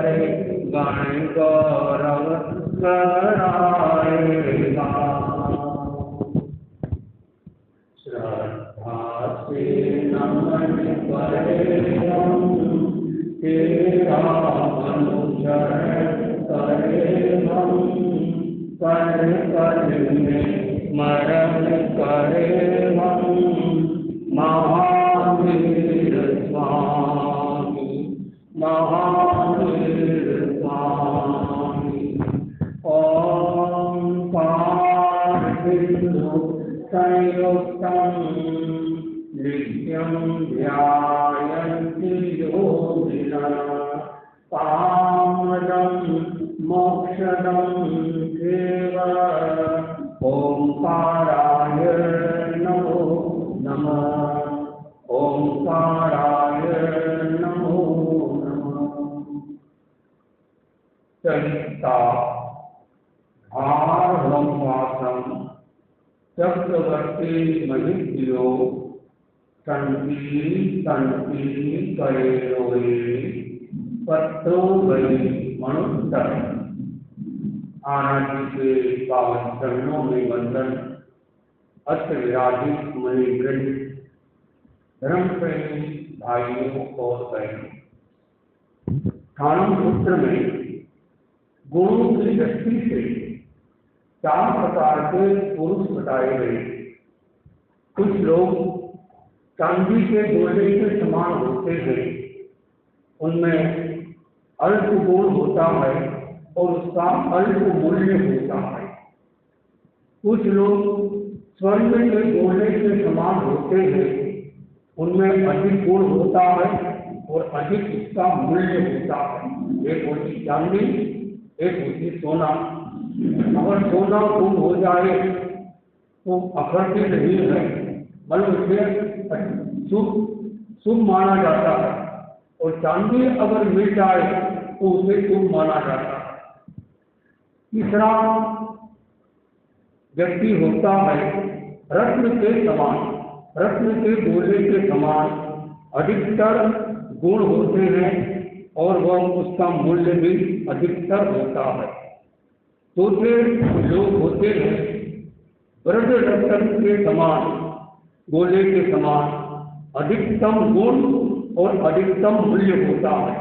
करे गण गौरव कराएगा। श्रद्धा से नमन करे हम तेरा अनुचरण करे हम, कर कर में स्मरण करे हम महावीर स्वामी, महावीर स्वामी। ओंकार बिंदु संयुक्तम नित्यं ध्यायन्ति योगिनः, कामदं मोक्षदं एव। ओंकाराय नमो नमः, ओंकाराय नमो नमः। चरिता भारवासं चक्रवर्ती महिद्यो तंती तंती करे रोए पत्रो गई मनुष्य। आनंद के पावन चरणों में वंदन। अष्ट विराजित मुनिवृंद, धर्म प्रेमी भाइयों और बहनों, ठाणम सूत्र में गुरु की दृष्टि से 4 प्रकार के पुरुष बताए गए। कुछ लोग चांदी के गोले के समान होते हैं, उनमें अल्प गुण होता है और उसका अल्प मूल्य होता है। कुछ लोग स्वर्ण के गोले के समान होते हैं, उनमें अधिक गुण होता है और अधिक उसका मूल्य होता है। एक होती चांदी, एक होती सोना। अगर सोना गुम हो जाए तो अखरती नहीं है, बल्कि उसे शुभ माना जाता है, और चांदी अगर मिल जाए तो उसे शुभ माना जाता है। तीसरा व्यक्ति होता है रत्न के समान, रत्न के गोले के समान अधिकतर गुण होते हैं और वह उसका मूल्य भी अधिकतर होता है। दूसरे लोग होते हैं वृद्ध रत्न के समान, गोले के समान अधिकतम गुण और अधिकतम मूल्य होता है।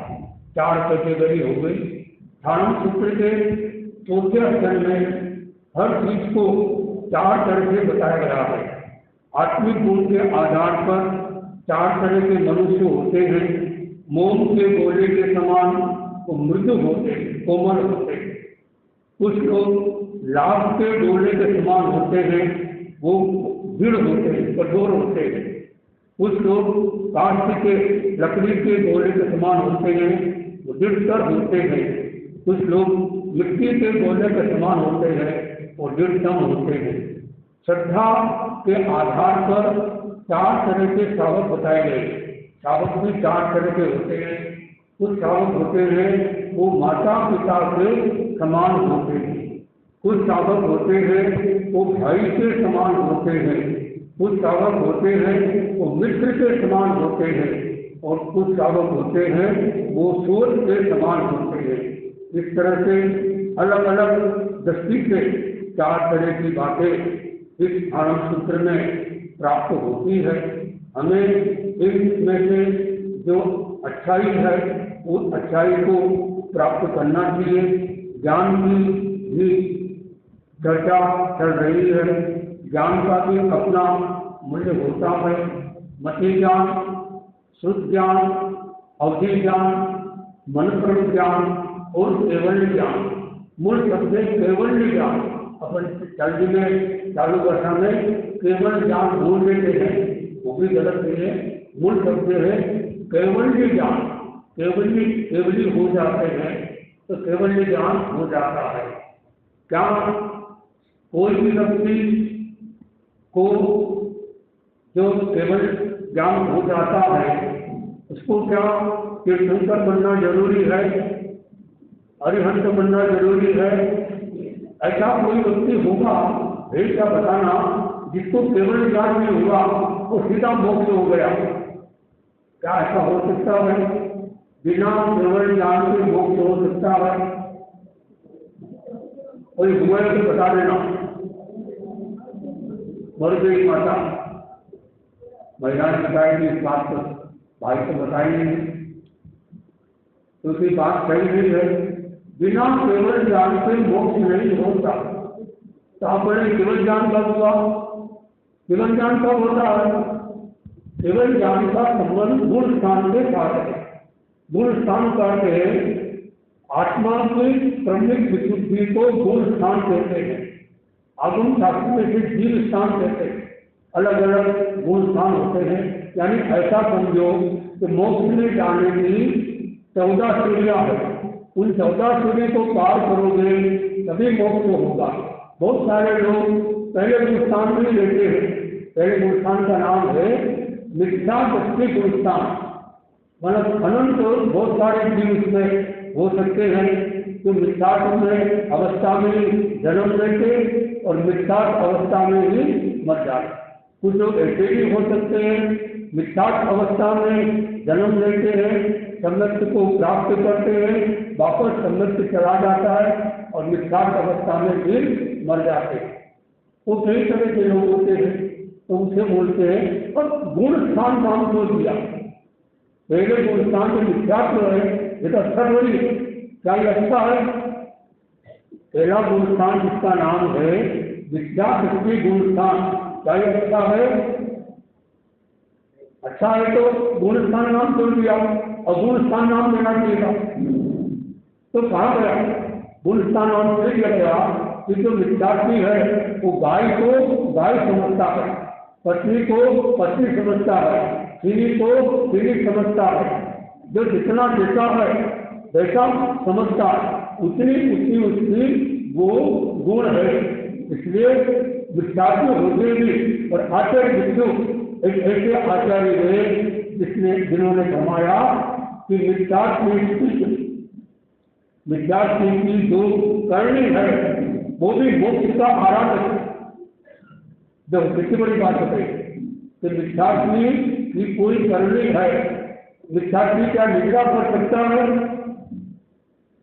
4 कैटेगरी हो गई। ठाणम सूत्र के 4थे अध्याय में हर चीज को 4 तरह से बताया गया है। आत्मिक गुण के आधार पर 4 तरह के मनुष्य होते हैं। मोम के गोले के समान वो मृदु होते हैं, कोमल होते हैं। कुछ लोग लाभ के गोले के समान होते हैं, वो दृढ़ होते हैं, कठोर होते हैं। कुछ लोग काष्ठ के लकड़ी के गोले के समान होते हैं, वो दृढ़तर होते हैं। कुछ लोग मिट्टी के गोले के समान होते हैं और दृढ़तम होते हैं। श्रद्धा के आधार पर 4 तरह के श्रावक बताए गए। श्रावक भी 4 तरह के होते हैं। कुछ श्रावक होते हैं वो माता पिता के समान होते हैं। कुछ श्रावक होते हैं वो भाई के समान होते हैं। कुछ श्रावक होते हैं वो मित्र के समान होते हैं, और कुछ श्रावक होते हैं वो सूर्य के समान होते हैं। इस तरह से अलग अलग दृष्टि से 4 तरह की बातें इस ठाणम सूत्र में प्राप्त होती है। हमें इनमें से जो अच्छाई है उस अच्छाई को प्राप्त करना चाहिए। ज्ञान की भी चर्चा चल रही है। ज्ञान का भी अपना मूल्य होता है। मति ज्ञान, श्रुत ज्ञान, अवधि ज्ञान, मनप्रण ज्ञान और केवल्य ज्ञान। मूल शब्द है केवल्य ज्ञान। अपन चालू भाषा में केवल ज्ञान बोल देते हैं, वो भी गलत नहीं है। मूल शब्द है केवल्य ज्ञान। केवली हो जाते हैं तो केवल्य ज्ञान हो जाता है। क्या कोई भी व्यक्ति को जो केवल ज्ञान हो जाता है उसको क्या तीर्थंकर बनना जरूरी है, अरिहंत बनना जरूरी है? ऐसा कोई व्यक्ति होगा क्या बताना जिसको केवल ज्ञान नहीं हुआ वो सीधा मोक्ष हो गया? क्या ऐसा हो सकता है? बिना केवल ज्ञान के मोक्ष हो सकता है? कोई हुआ तो बता देना। मर गई माता, महिला ने बताएगी इस बात को, भाई को बताएंगे क्योंकि बात सही नहीं है। बिना केवल ज्ञान के मोक्ष नहीं होता। तो आप बोले केवल ज्ञान कब हुआ? केवल ज्ञान कब होता है? केवल ज्ञान का संबंध गुण स्थान के साथ है। गुण स्थान कहते हैं आत्मा की क्रमिक विशुद्धि को गुण स्थान कहते हैं। आगम शास्त्र में फिर जीव स्थान कहते हैं। अलग अलग गुण स्थान होते हैं। यानी ऐसा समझो कि मोक्ष में जाने की 14 सीढ़ियां हैं। उन 14 सीढ़ी को पार करोगे तभी मोक्ष होगा। बहुत सारे लोग पहले गुणस्थान नहीं लेते हैं। पहले गुणस्थान का नाम है मिथ्या दृष्टि गुणस्थान। मतलब अनंत बहुत सारे जीव उसमें हो सकते हैं जो मिथ्या में अवस्था में जन्म लेते और मिथ्या अवस्था में ही मर जाते। कुछ लोग ऐसे भी हो सकते हैं मिथ्या अवस्था में जन्म लेते हैं, सम्यक्त को प्राप्त करते हैं, वापस सम्यक्त चला जाता है और मिथ्या अवस्था में फिर मर जाते हैं। तो कई तरह के लोग होते हैं। तो उसे बोलते हैं और गुण स्थान नाम को दिया। पहले गुण स्थान में मिथ्यात्व है, ये तो अच्छा थोड़ी है। क्या ये अच्छा है? पहला गुण स्थान जिसका नाम है मिथ्या दृष्टि गुण स्थान, क्या ये अच्छा है? अच्छा है तो गुण स्थान नाम छोड़ दिया और गुण स्थान नाम देना चाहिए था। तो कहाँ गया? गुण स्थान नाम छोड़ दिया गया कि जो मिथ्यात्वी है वो गाय को गाय समझता है, पत्नी को पत्नी समझता है, चीनी को चीनी समझता है। जो जितना देता है वैसा समझता है, उतनी उतनी उसकी वो गुण है। इसलिए मिथ्यात्व होते भी और आचार्य विष्णु एक ऐसे आचार्य है जिन्होंने फरमाया कि मिथ्यात्व की जो करनी है वो भी मोक्ष का आराधक है। जब कितनी बड़ी बात है कि मिथ्यात्वी की कोई करनी है। मिथ्यात्वी क्या निद्रा कर सकता है?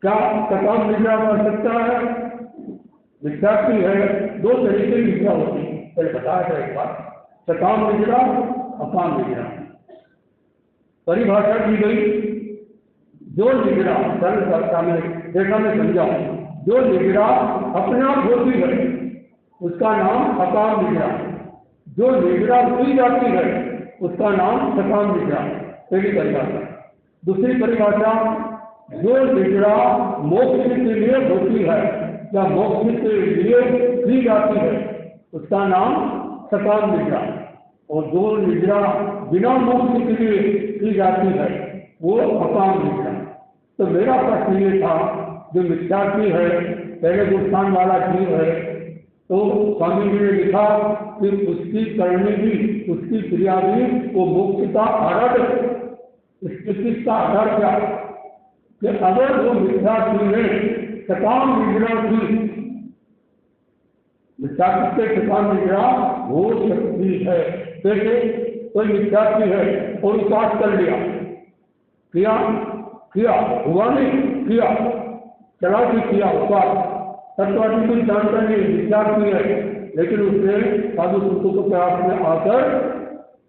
क्या सकाम निद्रा कर सकता है? मिथ्यात्वी है, दो तरीके की निद्रा होती है। पहले बताया था एक बार, सकाम निद्रा, अकाम निद्रा। परिभाषा की गई, जो निद्रा सरल भाषा में देखा मैं समझाऊं, जो निद्रा अपने आप होती है उसका नाम अकाम निद्रा। जो निद्रा की जाती है उसका नाम सकाम निद्रा। पहली परिभाषा। दूसरी परिभाषा, जो निद्रा मोक्ष के लिए होती है या मोक्ष के लिए की जाती है उसका नाम सकाम निद्रा। और जो निद्रा बिना मोक्ष के लिए की जाती है वो अकाम निद्रा। तो मेरा प्रश्न ये था, जो मिथ्यात्वी है, पहले गुणस्थान वाला जीव है, तो स्वामी जी ने लिखा कि उसकी करनी भी, उसकी क्रिया भी वो मोक्ष का आधार है। इसका आधार क्या कि अगर वो मिथ्यात्वी ने सकाम निद्रा की, मिथ्यात्व से सकाम निद्रा हो सकती है। कैसे? कोई मिथ्यात्वी है और उपवास कर लिया, किया हुआ नहीं, किया चला भी किया उपवास, तत्वादी कोई जानता नहीं, विद्यार्थी है, लेकिन उसने साधु संतों के प्रयास में आकर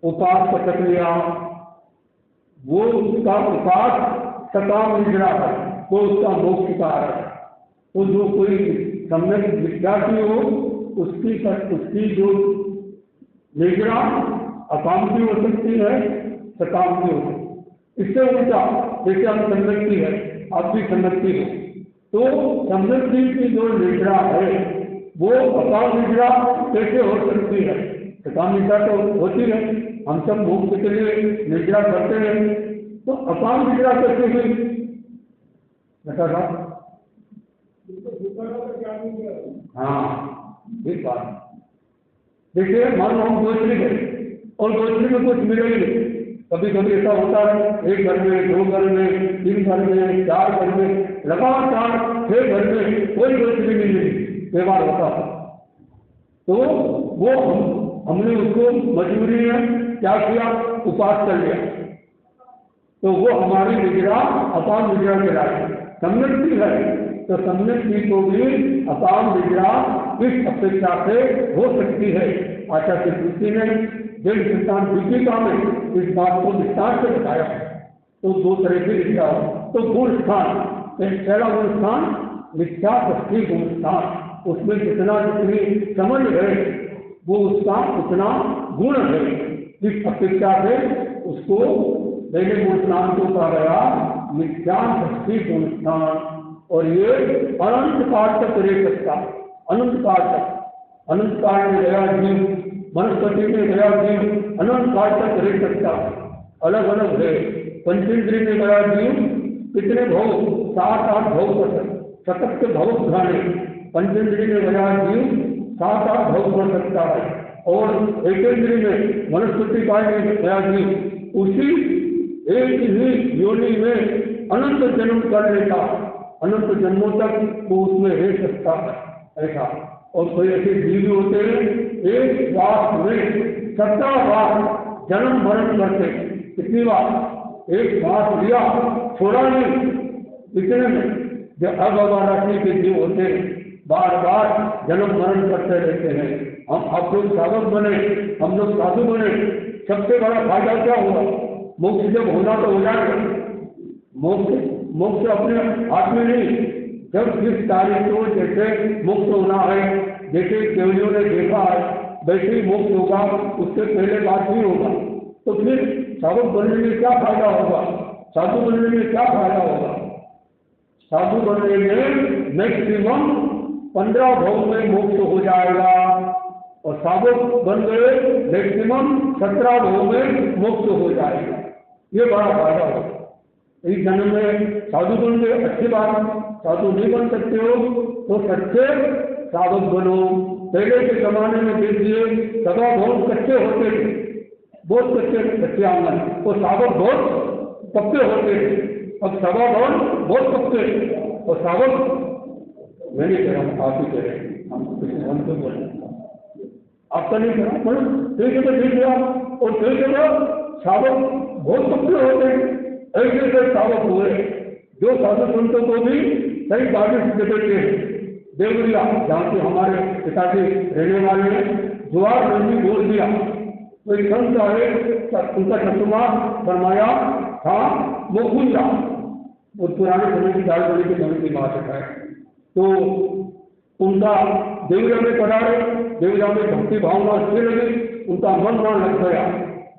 उपास पटक लिया। वो उसका उपास सकाम निद्रा है, वो उसका मोक्ष का है। तो जो कोई सम्यक विद्यार्थी हो उसकी जो निद्रा अकाम की हो सकती है, सकाम की हो सकती है। इससे उल्टा जैसे हम सम्यक्ति है, आप भी सम्यक्ति हो, तो सम्यक्ति की जो निद्रा है वो अकाम निद्रा कैसे हो सकती है? सकाम निद्रा तो होती है, हम सब मोक्ष के लिए निद्रा करते हैं, तो अकाम निद्रा कैसे हुई? बता साहब। हाँ, एक बात देखिए, मान लो हम गोचरी गए और गोचरी में कुछ मिले ही नहीं। कभी कभी ऐसा होता है, एक घर में, दो घर में, तीन घर में, चार घर में, लगातार 6 घर में कोई गोचरी नहीं मिली, व्यवहार होता है। तो वो हमने उसको मजबूरी में क्या किया? उपास कर लिया। तो वो हमारी निद्रा अपान निद्रा कहलाती। सम्यक भी है तो सम्यक भी को भी अपान निद्रा इस अपेक्षा से हो सकती है। आचार्य श्रुति ने जैन सिद्धांत दीपिका में इस बात को विस्तार से बताया। तो दो तरह की निद्रा हो। तो गुण स्थान, पहला गुण स्थान मिथ्या दृष्टि गुण स्थान, उसमें जितना जितनी समझ है वो उसका उतना गुण है। इस अपेक्षा से उसको पहले गुण स्थान को कहा गया मिथ्या दृष्टि गुण स्थान। और ये अनंत काल तक रह सकता, अनंत काल तक, अनंत काल में गया जीव, वनस्पति में गया जीव अनंत काल तक रह सकता। अलग अलग है। पंचेंद्रिय में गया जीव कितने भव, 7-8 भव कर सतत के भव घाने, पंचेंद्रिय में गया जीव 7-8 भव कर सकता है। और एकेंद्रिय में वनस्पति काल में गया जीव उसी एक ही योनि में अनंत जन्म कर लेता, अनंत जन्मों तक वो उसमें रह सकता है ऐसा। और कोई ऐसे जीव होते हैं एक श्वास में 17 बार जन्म मरण करते। कितनी बार? एक श्वास लिया छोड़ा नहीं, इतने में जो अगवाराशी के जीव होते हैं बार बार जन्म मरण करते रहते हैं। हम आप लोग साधक बने, हम लोग साधु बने, सबसे बड़ा फायदा क्या हुआ? मोक्ष जब होना तो हो जाएगा। मोक्ष अपने हाथ में नहीं। जब जिस तारीख को जैसे मोक्ष होना है, जैसे देवलियों ने देखा है वैसे ही मोक्ष होगा, उससे पहले बात नहीं होगा। तो फिर साधु बनने में क्या फायदा होगा? साधु बनने में क्या फायदा होगा? साधु बनने में मैक्सिमम 15 भव में मोक्ष हो जाएगा और साधु बन गए मैक्सिमम 17 भव में मोक्ष हो जाएगा। ये बड़ा फायदा होगा। इस जन्म में साधु बन गए, अच्छी बात। साधु नहीं बन सकते हो तो सच्चे साधक बनो। पहले के जमाने में देखिए सदा बहुत कच्चे होते थे, बहुत कच्चे आंगन, तो साधक बहुत पक्के होते थे। अब सदा बहुत पक्के और साधक मैं नहीं कह रहा, आप ही कह रहे हैं, हम तो बोले आपका नहीं कह रहा, ठीक है ठीक है। और ठीक है साधक बहुत पक्के होते हैं। ऐसे साधक हुए जो साधु संतों को भी सही बारिश देते हैं। देवरिया जहाँ से हमारे पिताजी रहने वाले हैं, जुआर नंदी बोल दिया तो एक संत आए, उनका चतुर्मा फरमाया था मुकुंदा। वो पुराने समय की दाल बड़ी के समय की बात है। तो उनका देवरिया में पढ़ाए, देवरिया में भक्ति भावना अच्छी लगी, उनका मन वहाँ लग गया।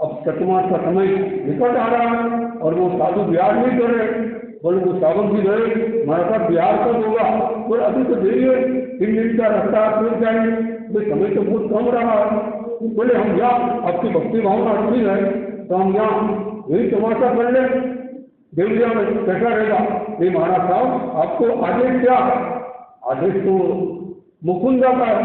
अब चतुर्मास का समय निकट आ रहा है और वो साधु बिहार नहीं कर रहे। बोले वो साधु भी गए, हमारे पास बिहार कब होगा? बोले अभी तो देरी है, 3 दिन का रास्ता टूट जाएंगे, भाई समय तो बहुत कम रहा है। बोले हम यहाँ, आपकी भक्ति भावना अच्छी है तो हम यहाँ यही तमाशा कर ले, देवरिया में कैसा रहेगा? ये महाराज साहब आपको आदेश क्या है? आदेश तो मुकुंदा का है,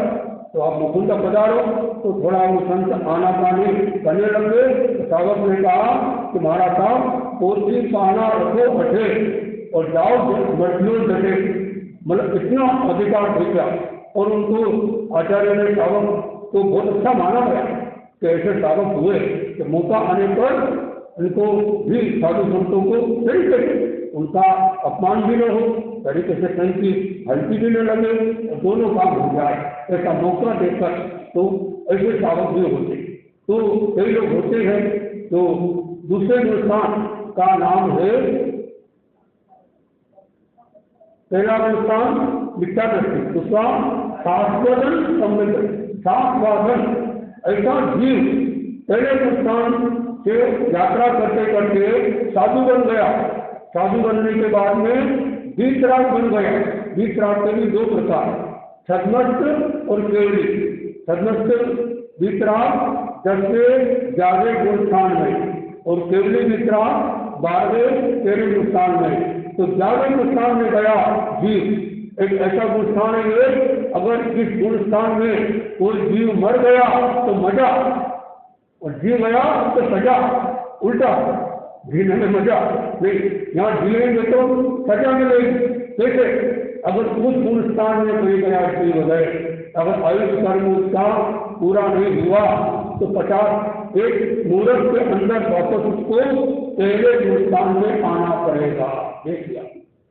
तो आप मुकुंदा पधारो। तो थोड़ा वो संत आना पानी करने लगे। तो सावक ने कहा कि महाराज साहब पोती पाना रखो अठे और जाओ मठियों डटे, मतलब इतना अधिकार हो गया। और उनको आचार्य ने सावक को बहुत अच्छा माना गया कि ऐसे सावक हुए कि मौका आने पर उनको भी साधु संतों को तरीके से उनका अपमान भी न हो, तरीके से कहीं की हल्की भी न लगे, दोनों काम हो जाए। ऐसा मौका देकर तो ऐसे सावक भी होते। तो कई लोग होते हैं तो दूसरे हिंदुस्तान का नाम है, पहला हिंदुस्तान मिथ्या दृष्टि, दूसरा शास्त्रन संवेदन, शास्त्रवादन। ऐसा जीव पहले हिंदुस्तान से यात्रा करते करते साधु बन गया। साधु बनने के बाद में वीतराग बन गया। वीतराग के भी 2 प्रकार, छद्मस्थ और केवली। छद्मस्थ वीतराग 10 से 11 गुणस्थान में और केवली वीतराग 12-13 गुणस्थान में। तो 11 गुणस्थान में गया जीव। एक ऐसा गुणस्थान है, अगर इस गुणस्थान में कोई जीव मर गया तो मजा, और जी गया तो सजा। उल्टा जीने में मजा नहीं, यहाँ जीएंगे तो सजा मिलेगी। कैसे? अगर उस गुणस्थान में कोई गया जीव गए, अगर आयुष कर्म उसका पूरा नहीं हुआ तो 50 एक मूर्ख के अंदर वापस उसको पहले गुणस्थान में आना पड़ेगा। देख लिया,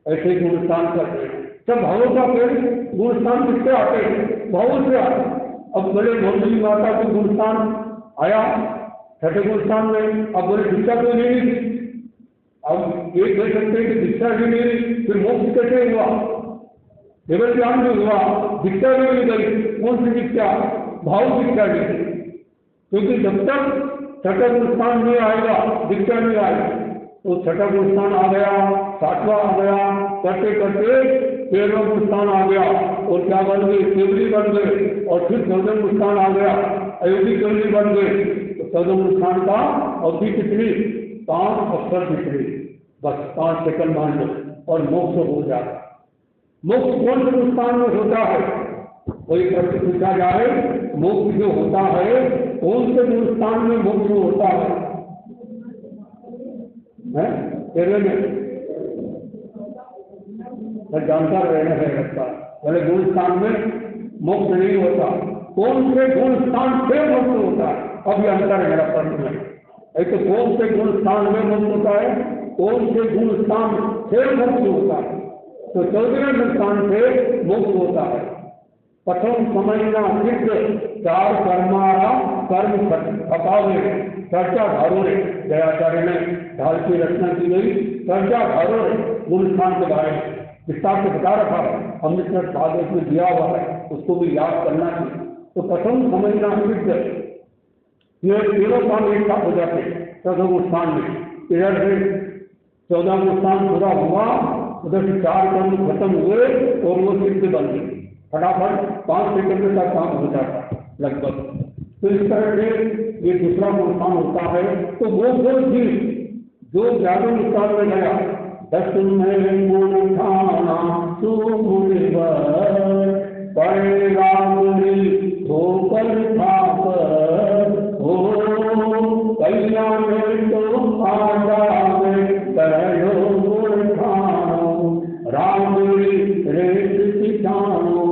ऐसे गुणस्थान कर रहे हैं सब भावों का पेड़। गुणस्थान किससे आते हैं? भावों से आते। अब बोले मंगली माता को गुणस्थान आया छठे गुणस्थान में, अब बोले दीक्षा क्यों नहीं ली? अब ये कह सकते हैं कि दीक्षा भी नहीं ली, फिर मोक्ष कैसे हुआ? केवल ज्ञान भी हुआ, दीक्षा भी नहीं गई। कौन सी दीक्षा? भाव दीक्षा ली। क्योंकि जब तक छठा गुणस्थान नहीं आएगा, दीक्षा नहीं आएगी। तो छठा गुणस्थान आ गया, सातवां आ गया, करते करते 13वां गुणस्थान आ गया और क्या बन गए? केवली बन गए। और फिर 14वां गुणस्थान आ गया, अयोधी केवली बन गए। तो 14वां गुणस्थान का अवधि कितनी? 5 अक्षर निकले, बस 5 सेकंड मान लो और मोक्ष हो जाता। मोक्ष कौन से गुणस्थान में होता है? कोई प्रश्न पूछा जाए, मोक्ष जो होता है कौन से गुणस्थान में मोक्ष होता है? केवल में जानता रहना है लगता बोले गुणस्थान में मोक्ष नहीं होता। कौन से गुणस्थान से मोक्ष होता है? अब ये अंतर है मेरा प्रश्न में। एक तो कौन से गुणस्थान में मोक्ष होता है, कौन से गुणस्थान से मोक्ष होता है? तो 14वें गुणस्थान से मोक्ष होता है। प्रथम समझना सिद्ध चार कर्मारा कर्म अपावे चर्चा धारो रे। दयाचार्य ने ढाल की रचना की गई चर्चा धारो रे गुणस्थान के बारे में विस्तार से बता रखा है। अमृतसर भागवत में दिया हुआ है, उसको भी याद करना चाहिए। तो प्रथम समझना सिद्ध ये 13 काम एक साथ हो जाते 14 गुणस्थान में। इधर से 14 गुणस्थान पूरा हुआ, उधर से 4 कर्म खत्म हुए और वो सिद्ध बन गई। फटाफट 5 सेकंड का काम हो जाता लगभग। तो इस तरह से ये दूसरा गुणस्थान होता है। तो वो भी जो 11वें गुणस्थान में गया 10 में गुणस्थाना सुमुनिवर परिरामुनि होकर थाप हो कल्याण तो आजा में करो गुणस्थानो रामुनि रेत सिखानो।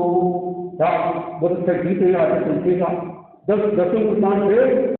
बहुत अच्छा गीत है, आज सुनते का 10 गुणस्थान से